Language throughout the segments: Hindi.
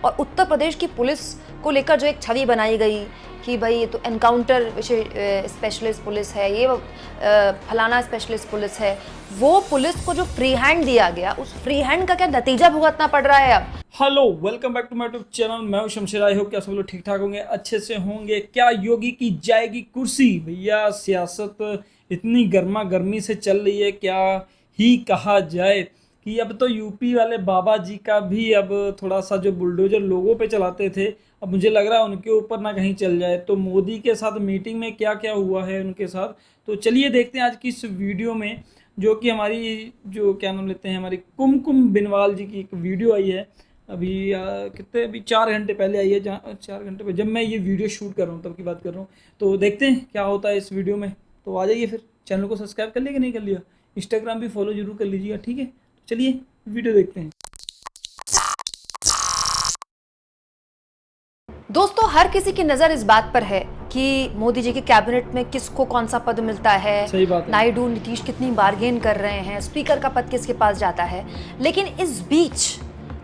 और उत्तर प्रदेश की पुलिस को लेकर जो एक छवि बनाई गई कि भाई ये तो एनकाउंटर स्पेशलिस्ट पुलिस है, ये फलाना स्पेशलिस्ट पुलिस है, वो पुलिस को जो फ्री हैंड दिया गया, उस फ्री हैंड का क्या नतीजा भुगतना पड़ रहा है अब। Hello, welcome back to my YouTube channel. मैं हूं शमशेर। आई होप क्या सब लोग ठीक ठाक होंगे, अच्छे से होंगे। क्या योगी की जाएगी कुर्सी? भैया सियासत इतनी गर्मा गर्मी से चल रही है, क्या ही कहा जाए कि अब तो यूपी वाले बाबा जी का भी अब थोड़ा सा जो बुलडोजर लोगों पे चलाते थे, अब मुझे लग रहा है उनके ऊपर ना कहीं चल जाए। तो मोदी के साथ मीटिंग में क्या क्या हुआ है उनके साथ, तो चलिए देखते हैं आज की इस वीडियो में। जो कि हमारी जो क्या नाम लेते हैं, हमारी कुमकुम बिनवाल जी की एक वीडियो आई है अभी कितने अभी 4 घंटे पहले आई है, जहाँ 4 घंटे पहले जब मैं ये वीडियो शूट कर रहा हूँ तब की बात कर रहा हूँ। तो देखते हैं क्या होता है इस वीडियो में। तो आ जाइए, फिर चैनल को सब्सक्राइब कर लिया कि नहीं कर लिया, इंस्टाग्राम भी फॉलो जरूर कर लीजिएगा, ठीक है। तो चलिए वीडियो देखते हैं। दोस्तों, हर किसी की नजर इस बात पर है कि मोदी जी के कैबिनेट में किसको कौन सा पद मिलता है। सही बात है। नायडू नीतीश कितनी बार्गेन कर रहे हैं, स्पीकर का पद किसके पास जाता है। लेकिन इस बीच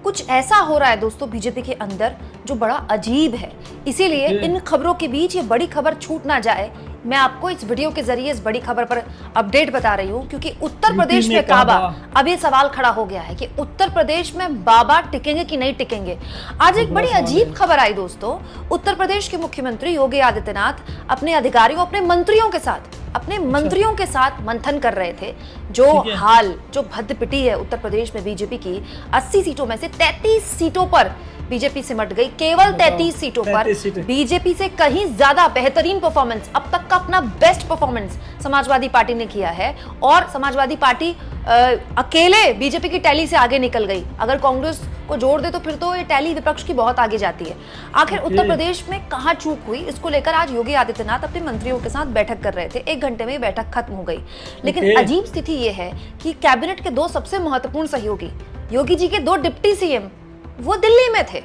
कुछ ऐसा हो रहा है दोस्तों बीजेपी के अंदर जो बड़ा अजीब है। इसीलिए इन खबरों के बीच ये बड़ी खबर छूट ना जाए, मैं आपको इस वीडियो के जरिए इस बड़ी खबर पर अपडेट बता रही हूँ। क्योंकि उत्तर प्रदेश में काबा, अब ये सवाल खड़ा हो गया है कि उत्तर प्रदेश में बाबा टिकेंगे कि नहीं टिकेंगे। आज एक बड़ी अजीब खबर आई दोस्तों। उत्तर प्रदेश के मुख्यमंत्री योगी आदित्यनाथ अपने अधिकारियों, अपने मंत्रियों के साथ मंथन कर रहे थे। जो भद्द पिटी है उत्तर प्रदेश में बीजेपी की, 80 सीटों में से 33 सीटों पर बीजेपी सिमट गई। केवल 33 सीटों पर बीजेपी से कहीं ज्यादा बेहतरीन परफॉर्मेंस, अब तक का अपना बेस्ट परफॉर्मेंस समाजवादी पार्टी ने किया है। और समाजवादी पार्टी अकेले बीजेपी की टैली से आगे निकल गई। अगर कांग्रेस को जोड़ दे तो फिर तो ये टैली विपक्ष की बहुत आगे जाती है। आखिर उत्तर प्रदेश में कहां चूक हुई, इसको लेकर आज योगी आदित्यनाथ अपने मंत्रियों के साथ बैठक कर रहे थे। 1 घंटे में बैठक खत्म हो गई। लेकिन अजीब स्थिति यह है कि कैबिनेट के 2 सबसे महत्वपूर्ण सहयोगी, योगी जी के 2 डिप्टी सीएम, वो दिल्ली में थे।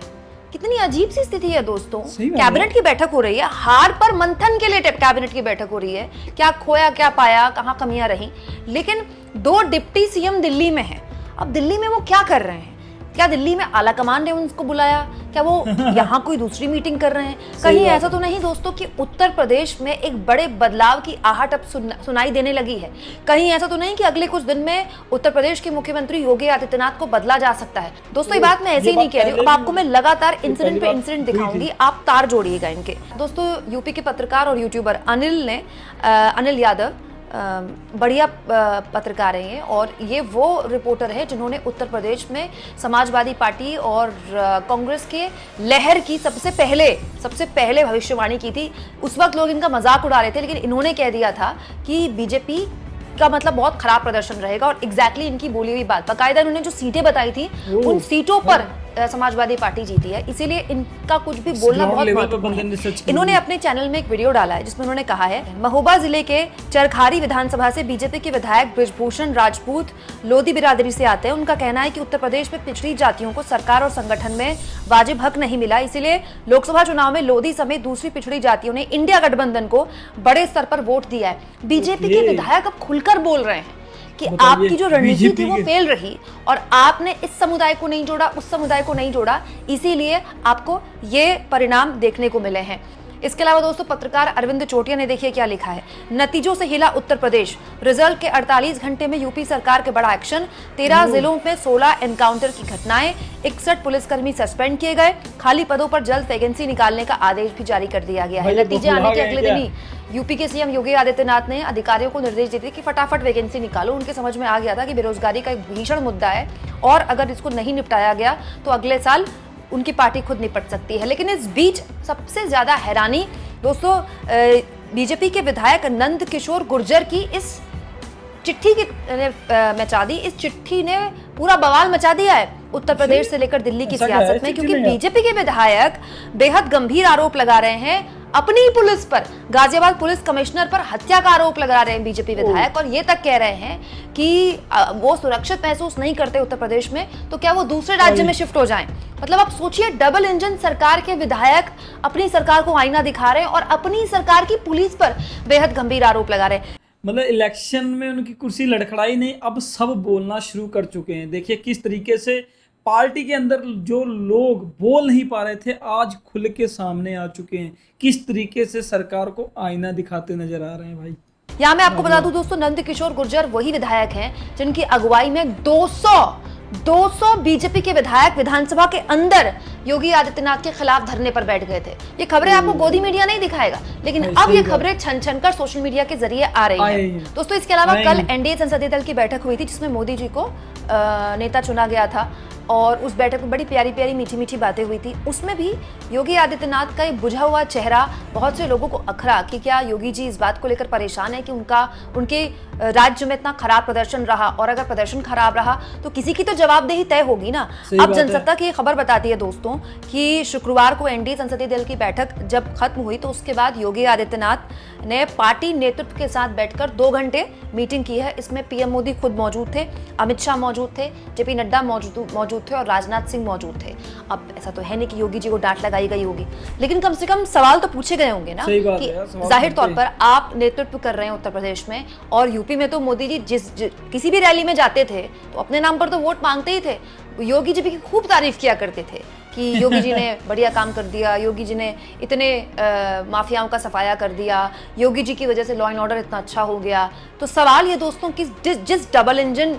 कितनी अजीब सी स्थिति है दोस्तों। कैबिनेट की बैठक हो रही है, हार पर मंथन के लिए कैबिनेट की बैठक हो रही है। क्या खोया, क्या पाया, कहां कमियां रही। लेकिन 2 डिप्टी सीएम दिल्ली में हैं। अब दिल्ली में वो क्या कर रहे हैं? क्या दिल्ली में आला कमान ने उनको बुलाया? क्या वो यहाँ कोई दूसरी मीटिंग कर रहे हैं? कहीं ऐसा तो नहीं दोस्तों कि उत्तर प्रदेश में एक बड़े बदलाव की आहट अब सुनाई देने लगी है? कहीं ऐसा तो नहीं कि अगले कुछ दिन में उत्तर प्रदेश के मुख्यमंत्री योगी आदित्यनाथ को बदला जा सकता है? दोस्तों, ये बात मैं ऐसे ही नहीं कह रही हूँ। अब आपको मैं लगातार इंसिडेंट पे इंसिडेंट दिखाऊंगी, आप तार जोड़िएगा इनके। दोस्तों, यूपी के पत्रकार और यूट्यूबर अनिल यादव बढ़िया पत्रकार हैं और ये वो रिपोर्टर है जिन्होंने उत्तर प्रदेश में समाजवादी पार्टी और कांग्रेस के लहर की सबसे पहले भविष्यवाणी की थी। उस वक्त लोग इनका मजाक उड़ा रहे थे, लेकिन इन्होंने कह दिया था कि बीजेपी का मतलब बहुत खराब प्रदर्शन रहेगा। और एग्जैक्टली इनकी बोली हुई बात, बाकायदा इन्होंने जो सीटें बताई थी उन सीटों पर समाजवादी पार्टी जीती है। इसीलिए इनका कुछ भी बोलना बहुत महत्वपूर्ण है। इन्होंने अपने चैनल में एक वीडियो डाला है जिसमें उन्होंने कहा है, महोबा जिले के चरखारी विधानसभा से बीजेपी के विधायक बृजभूषण राजपूत लोधी बिरादरी से आते हैं। उनका कहना है कि उत्तर प्रदेश में पिछड़ी जातियों को सरकार और संगठन में वाजिब हक नहीं मिला, इसीलिए लोकसभा चुनाव में लोधी समेत दूसरी पिछड़ी जातियों ने इंडिया गठबंधन को बड़े स्तर पर वोट दिया है। बीजेपी के विधायक अब खुलकर बोल रहे हैं कि आपकी जो रणनीति थी वो फेल रही और आपने इस समुदाय को नहीं जोड़ा, उस समुदाय को नहीं जोड़ा, इसीलिए आपको ये परिणाम देखने को मिले हैं। इसके अलावा दोस्तों, पत्रकार अरविंद चोटिया ने देखिए क्या लिखा है। नतीजों से हिला उत्तर प्रदेश, रिजल्ट के 48 घंटे में यूपी सरकार के बड़ा एक्शन। 13 जिलों में 16 एनकाउंटर की घटनाएं, 61 पुलिसकर्मी सस्पेंड किए गए। खाली पदों पर जल्द वैकेंसी निकालने का आदेश भी जारी कर दिया गया है। नतीजे आने के अगले दिन ही यूपी के सीएम योगी आदित्यनाथ ने अधिकारियों को निर्देश दिए कि फटाफट वैकेंसी निकालो। उनके समझ में आ गया था कि बेरोजगारी का एक भीषण मुद्दा है और अगर इसको नहीं निपटाया गया तो अगले साल उनकी पार्टी खुद निपट सकती है। लेकिन इस बीच सबसे ज्यादा हैरानी दोस्तों बीजेपी के विधायक नंद किशोर गुर्जर की इस चिट्ठी की मचा दी। इस चिट्ठी ने पूरा बवाल मचा दिया है उत्तर प्रदेश से लेकर दिल्ली की सियासत में, क्योंकि बीजेपी के विधायक बेहद गंभीर आरोप लगा रहे हैं अपनी पुलिस पर। गाजियाबाद पुलिस कमिश्नर पर हत्या का आरोप लगा रहे हैं बीजेपी विधायक और ये तक कह रहे हैं कि वो सुरक्षित महसूस नहीं करते उत्तर प्रदेश में, तो क्या वो दूसरे राज्य में शिफ्ट हो जाएं। मतलब आप सोचिए, डबल इंजन सरकार के विधायक अपनी सरकार को आईना दिखा रहे हैं और अपनी सरकार की पुलिस पर बेहद गंभीर आरोप लगा रहे हैं। मतलब इलेक्शन में उनकी कुर्सी लड़खड़ाई नहीं, अब सब बोलना शुरू कर चुके हैं। देखिए किस तरीके से पार्टी के अंदर जो लोग बोल नहीं पा रहे थे आज खुल के सामने आ चुके हैं, किस तरीके से सरकार को आईना दिखाते नजर आ रहे हैं भाई। यहाँ मैं आपको बता दूं दोस्तों, नंद किशोर गुर्जर वही विधायक हैं जिनकी अगुवाई में 200 बीजेपी के विधायक विधानसभा के अंदर योगी आदित्यनाथ के खिलाफ धरने पर बैठ गए थे। ये खबरें आपको गोदी मीडिया नहीं दिखाएगा, लेकिन अब ये खबरें छन छन कर सोशल मीडिया के जरिए आ रही हैं। दोस्तों इसके अलावा कल एनडीए संसदीय दल की बैठक हुई थी जिसमें मोदी जी को नेता चुना गया था और उस बैठक में बड़ी प्यारी प्यारी मीठी मीठी बातें हुई थी। उसमें भी योगी आदित्यनाथ का एक बुझा हुआ चेहरा बहुत से लोगों को अखरा कि क्या योगी जी इस बात को लेकर परेशान है कि उनके राज्य में इतना खराब प्रदर्शन रहा, और अगर प्रदर्शन खराब रहा तो किसी की तो जवाबदेही तय होगी ना। अब जनसत्ता की खबर बताती है दोस्तों कि शुक्रवार को एनडीए संसदीय दल की बैठक जब खत्म हुई तो उसके बाद योगी आदित्यनाथ ने पार्टी नेतृत्व के साथ बैठकर 2 घंटे मीटिंग की है। इसमें पीएम मोदी खुद मौजूद थे, अमित शाह मौजूद थे, जेपी नड्डा मौजूद थे और राजनाथ सिंह मौजूद थे। अब ऐसा तो है नहीं कि योगी जी को डांट लगाई गई होगी, लेकिन कम से कम सवाल तो पूछे गए होंगे ना कि जाहिर तौर पर आप नेतृत्व कर रहे हैं उत्तर प्रदेश में, और यूपी में तो मोदी जी किसी भी रैली में जाते थे तो अपने नाम पर तो वोट मांगते ही थे। योगी जी की खूब तारीफ किया करते थे कि योगी जी ने बढ़िया काम कर दिया, योगी जी ने इतने माफियाओं का सफाया कर दिया, योगी जी की वजह से लॉ एंड ऑर्डर इतना अच्छा हो गया। तो सवाल ये दोस्तों कि जिस डबल इंजन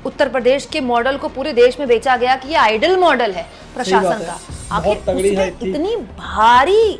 उत्तर प्रदेश के मॉडल को पूरे देश में बेचा गया कि ये आइडल मॉडल है प्रशासन का, आखिर उसमें इतनी भारी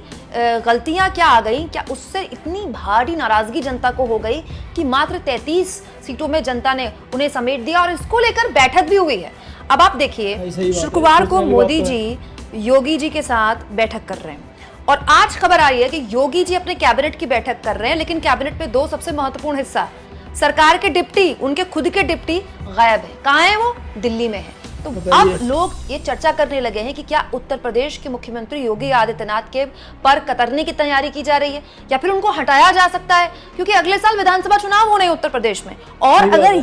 गलतियां क्या आ गई, क्या उससे इतनी भारी नाराजगी जनता को हो गई कि मात्र 33 सीटों में जनता ने उन्हें समेट दिया और इसको लेकर बैठक भी हुई है। अब आप देखिए शुक्रवार को मोदी जी योगी जी के साथ बैठक कर रहे हैं और आज खबर आ रही है कि योगी जी अपने कैबिनेट की बैठक कर रहे हैं, लेकिन कैबिनेट में 2 सबसे महत्वपूर्ण हिस्सा, सरकार के डिप्टी, उनके खुद के डिप्टी गायब है। कहाँ है वो? दिल्ली में है। तो अब लोग ये चर्चा करने लगे हैं कि क्या उत्तर प्रदेश के मुख्यमंत्री योगी आदित्यनाथ के पर कतरने की तैयारी की जा रही है या फिर उनको हटाया जा सकता है, क्योंकि अगले साल विधानसभा चुनाव होने हैं उत्तर प्रदेश में, और अगर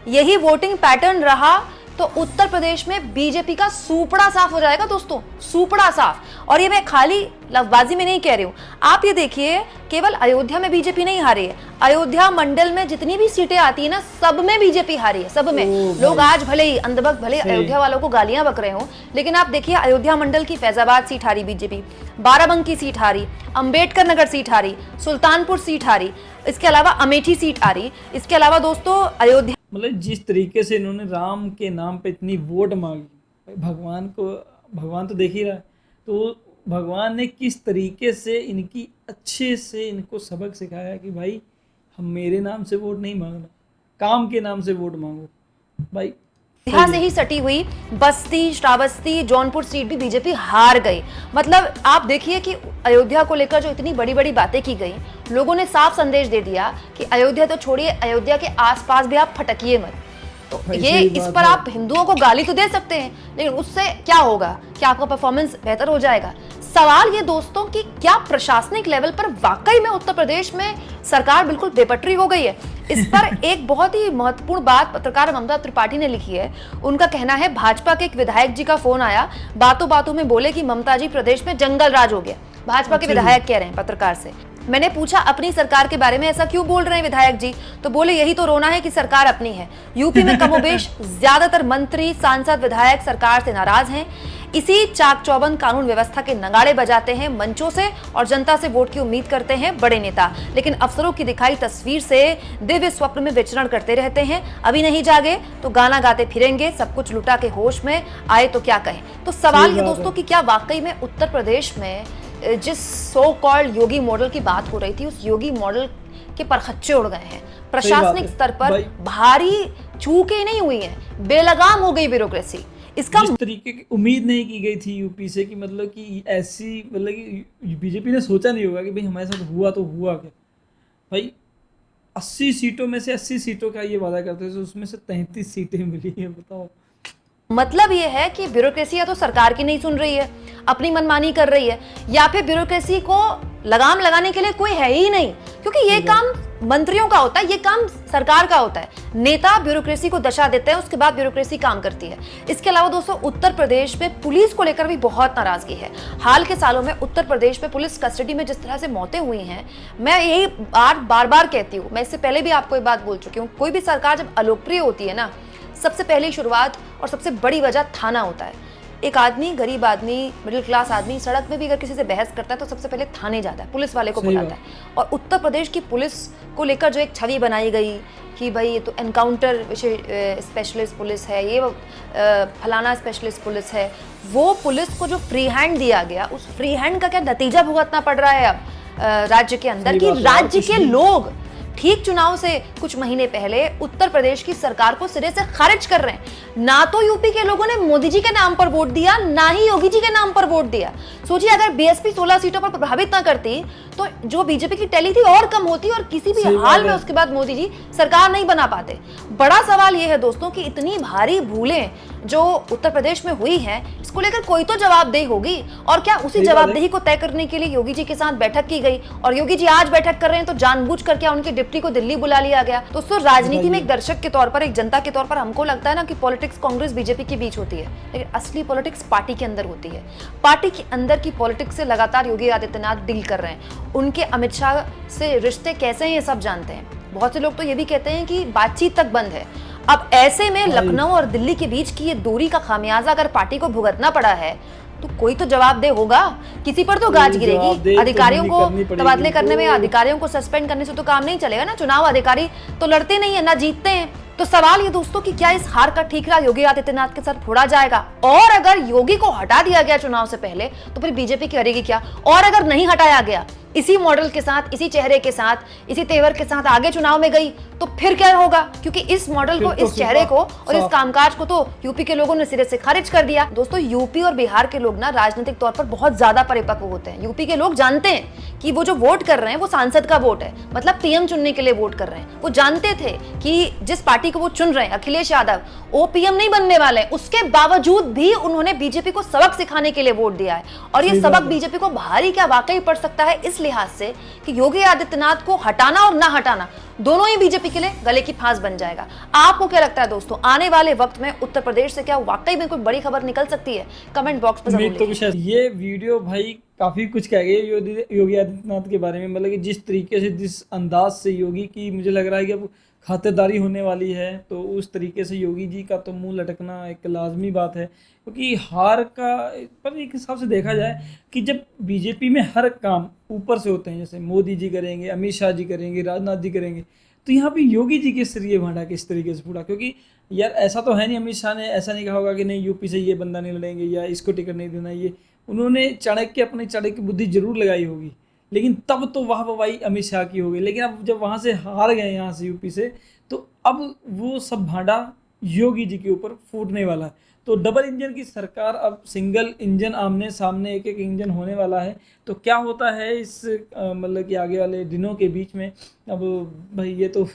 यही वोटिंग पैटर्न रहा तो उत्तर प्रदेश में बीजेपी का सूपड़ा साफ हो जाएगा दोस्तों, सूपड़ा साफ। और ये मैं खाली लफ्जबाजी में नहीं कह रही हूं, आप ये देखिए केवल अयोध्या में बीजेपी नहीं हारी है, अयोध्या मंडल में जितनी भी सीटें आती है ना सब में बीजेपी हारी है, सब में। लोग आज भले ही अंधभक्त भले अयोध्या वालों को गालियां बक रहे हो, लेकिन आप देखिए अयोध्या मंडल की फैजाबाद सीट हारी बीजेपी, बाराबंकी सीट हारी, अंबेडकर नगर सीट हारी, सुल्तानपुर सीट हारी, इसके अलावा अमेठी सीट हारी, इसके अलावा दोस्तों अयोध्या, मतलब जिस तरीके से इन्होंने राम के नाम पे इतनी वोट मांगी, भगवान तो देख ही रहा है, तो भगवान ने किस तरीके से इनकी अच्छे से इनको सबक सिखाया कि भाई हम मेरे नाम से वोट नहीं मांगना, काम के नाम से वोट मांगो भाई। यहाँ से ही सटी हुई बस्ती, श्रावस्ती, जौनपुर सीट भी बीजेपी हार गई। मतलब आप देखिए कि अयोध्या को लेकर जो इतनी बड़ी बड़ी बातें की गई, लोगों ने साफ संदेश दे दिया कि अयोध्या तो छोड़िए, अयोध्या के आसपास भी आप फटकिए मत। तो ये इस पर आप हिंदुओं को गाली तो दे सकते हैं, लेकिन उससे क्या होगा, क्या आपका परफॉर्मेंस बेहतर हो जाएगा? सवाल ये दोस्तों कि क्या प्रशासनिक लेवल पर वाकई में उत्तर प्रदेश में सरकार बिल्कुल बेपटरी हो गई है? इस पर एक बहुत ही महत्वपूर्ण बात पत्रकार ममता त्रिपाठी ने लिखी है। उनका कहना है भाजपा के एक विधायक जी का फोन आया, बातों बातों में बोले कि ममता जी प्रदेश में जंगल राज हो गया। भाजपा के विधायक कह रहे हैं पत्रकार से। मैंने पूछा अपनी सरकार के बारे में ऐसा क्यों बोल रहे हैं विधायक जी, तो बोले यही तो रोना है कि सरकार अपनी है। यूपी में कमोबेश ज्यादातर मंत्री, सांसद, विधायक सरकार से नाराज हैं। इसी चाक चौबंद कानून व्यवस्था के नगाड़े बजाते हैं मंचों से और जनता से वोट की उम्मीद करते हैं बड़े नेता, लेकिन अफसरों की दिखाई तस्वीर से दिव्य स्वप्न में विचरण करते रहते हैं। अभी नहीं जागे तो गाना गाते फिरेंगे, सब कुछ लुटा के होश में आए तो क्या कहें। तो सवाल ये दोस्तों कि क्या वाकई में उत्तर प्रदेश में जिस सो कॉल्ड योगी मॉडल की बात हो रही थी, उस योगी मॉडल के परखच्चे उड़ गए हैं। प्रशासनिक स्तर पर भारी चूकें नहीं हुई हैं, बेलगाम हो गई ब्यूरोक्रेसी। इसका जिस तरीके की उम्मीद नहीं की गई थी यूपी से कि मतलब कि ऐसी, मतलब कि बीजेपी ने सोचा नहीं होगा कि भाई हमारे साथ हुआ तो हुआ क्या भाई। 80 सीटों में से 80 सीटों का ये वादा करते थे, उसमें से 33 सीटें मिली है, बताओ। मतलब ये है कि ब्यूरोक्रेसी या तो सरकार की नहीं सुन रही है, अपनी मनमानी कर रही है, या फिर ब्यूरोक्रेसी को लगाम लगाने के लिए कोई है ही नहीं, क्योंकि ये काम मंत्रियों का होता है, ये काम सरकार का होता है। नेता ब्यूरोक्रेसी को दशा देते हैं, उसके बाद ब्यूरोक्रेसी काम करती है। इसके अलावा दोस्तों उत्तर प्रदेश में पुलिस को लेकर भी बहुत नाराजगी है। हाल के सालों में उत्तर प्रदेश में पुलिस कस्टडी में जिस तरह से मौतें हुई हैं, मैं यही बात बार बार कहती हूँ, मैं इससे पहले भी आपको ये बात बोल चुकी हूँ, कोई भी सरकार जब अलोकप्रिय होती है ना, सबसे पहली शुरुआत और सबसे बड़ी वजह थाना होता है। एक आदमी, गरीब आदमी, मिडिल क्लास आदमी सड़क में भी अगर किसी से बहस करता है तो सबसे पहले थाने जाता है, पुलिस वाले को बुलाता है। और उत्तर प्रदेश की पुलिस को लेकर जो एक छवि बनाई गई कि भाई ये तो एनकाउंटर स्पेशलिस्ट पुलिस है, ये फलाना स्पेशलिस्ट पुलिस है, वो पुलिस को जो फ्री हैंड दिया गया, उस फ्री हैंड का क्या नतीजा भुगतना पड़ रहा है अब राज्य के अंदर कि राज्य के लोग ठीक चुनाव से कुछ महीने पहले उत्तर प्रदेश की सरकार को सिरे से खारिज कर रहे हैं। ना तो यूपी के लोगों ने मोदी जी के नाम पर वोट दिया, ना ही योगी जी के नाम पर वोट दिया। सोचिए अगर बीएसपी 16 सीटों पर प्रभावित ना करती तो जो बीजेपी की टैली थी और कम होती और किसी भी हाल में उसके बाद मोदी जी सरकार नहीं बना पाते। बड़ा सवाल यह है दोस्तों कि इतनी भारी भूलें जो उत्तर प्रदेश में हुई हैं, इसको लेकर कोई तो जवाबदेही होगी। और क्या उसी जवाबदेही को तय करने के लिए योगी जी के साथ बैठक की गई? और योगी जी आज बैठक कर रहे हैं तो जानबूझ कर क्या उनके डिप्टी को दिल्ली बुला लिया गया? दोस्तों, राजनीति में एक दर्शक के तौर पर, एक जनता के तौर पर हमको लगता है ना कि पॉलिटिक्स कांग्रेस बीजेपी के बीच होती है, लेकिन असली पॉलिटिक्स पार्टी के अंदर होती है। पार्टी के अंदर की पॉलिटिक्स से लगातार योगी आदित्यनाथ डील कर रहे हैं। उनके अमित शाह से रिश्ते कैसे हैं ये सब जानते हैं। बहुत से लोग तो ये भी कहते हैं कि बातचीत तक बंद है। अब ऐसे में लखनऊ और दिल्ली के बीच की ये दूरी का खामियाजा अगर पार्टी को भुगतना पड़ा है तो कोई तो जवाबदेह होगा, किसी पर तो गाज गिरेगी। अधिकारियों को तबादले करने में, अधिकारियों को सस्पेंड करने से तो काम नहीं चलेगा ना। चुनाव अधिकारी तो लड़ते नहीं है ना जीतते हैं। तो सवाल ये दोस्तों कि क्या इस हार का ठीकरा योगी आदित्यनाथ के साथ फोड़ा जाएगा? और अगर योगी को हटा दिया गया चुनाव से पहले तो फिर बीजेपी करेगी क्या? और अगर नहीं हटाया गया, इसी मॉडल के साथ, इसी चेहरे के साथ, इसी तेवर के साथ आगे चुनाव में गई तो फिर क्या होगा? क्योंकि इस मॉडल को, इस चेहरे को और इस कामकाज को तो यूपी के लोगों ने सिरे से खारिज कर दिया। दोस्तों, यूपी और बिहार के लोग ना राजनीतिक तौर पर बहुत ज्यादा परिपक्व होते हैं। यूपी के लोग जानते हैं कि वो जो वोट कर रहे हैं वो सांसद का वोट है, मतलब पीएम चुनने के लिए वोट कर रहे हैं। वो जानते थे कि जिस पार्टी को वो चुन रहे हैं, अखिलेश यादव, वो पीएम नहीं बनने वाले। उसके बावजूद भी उन्होंने बीजेपी को सबक सिखाने के लिए वोट दिया है। और ये सबक बीजेपी को भारी क्या वाकई पड़ सकता है इस लिहाज से कि योगी आदित्यनाथ को हटाना और ना हटाना दोनों ही बीजेपी के लिए गले की फांस बन जाएगा। आपको क्या लगता है दोस्तों, आने वाले वक्त में उत्तर प्रदेश से क्या वाकई में कोई बड़ी खबर निकल सकती है? कमेंट बॉक्स में जरूर लिखिए। ये वीडियो भाई काफी कुछ कह गई योगी आदित्यनाथ के बारे में। मतलब कि जिस तरीके से, जिस अंदाज से योगी की मुझे लग रहा है कि अब खातिरदारी होने वाली है, तो उस तरीके से योगी जी का तो मुंह लटकना एक लाजमी बात है। क्योंकि हार का पर एक हिसाब से देखा जाए कि जब बीजेपी में हर काम ऊपर से होते हैं, जैसे मोदी जी करेंगे, अमित शाह जी करेंगे, राजनाथ जी करेंगे, तो यहाँ पे योगी जी के सिर ये भांडा किस तरीके से फूटा? क्योंकि यार ऐसा तो है नहीं, अमित शाह ने ऐसा नहीं कहा होगा कि नहीं यूपी से ये बंदा नहीं लड़ेंगे या इसको टिकट नहीं देना। ये उन्होंने अपनी चाणक्य बुद्धि जरूर लगाई होगी, लेकिन तब तो वाह वाही अमित शाह की हो गई। लेकिन अब जब वहाँ से हार गए, यहाँ से यूपी से, तो अब वो सब भांडा योगी जी के ऊपर फूटने वाला है। तो डबल इंजन की सरकार, अब सिंगल इंजन आमने सामने एक एक इंजन होने वाला है। तो क्या होता है इस मतलब कि आगे वाले दिनों के बीच में, अब भाई ये तो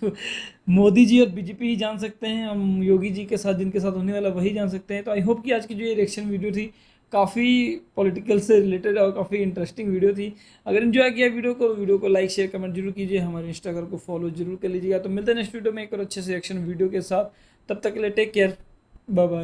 मोदी जी और बीजेपी ही जान सकते हैं। हम योगी जी के साथ, जिनके साथ होने वाला वही जान सकते हैं। तो आई होप कि आज की जो ये रिएक्शन वीडियो थी काफ़ी पॉलिटिकल से रिलेटेड और काफ़ी इंटरेस्टिंग वीडियो थी। अगर एंजॉय किया वीडियो को लाइक शेयर कमेंट जरूर कीजिए। हमारे इंस्टाग्राम को फॉलो जरूर कर लीजिएगा। तो मिलते हैं नेक्स्ट वीडियो में एक और अच्छे से रिएक्शन वीडियो के साथ। तब तक के लिए टेक केयर, बाय बाय।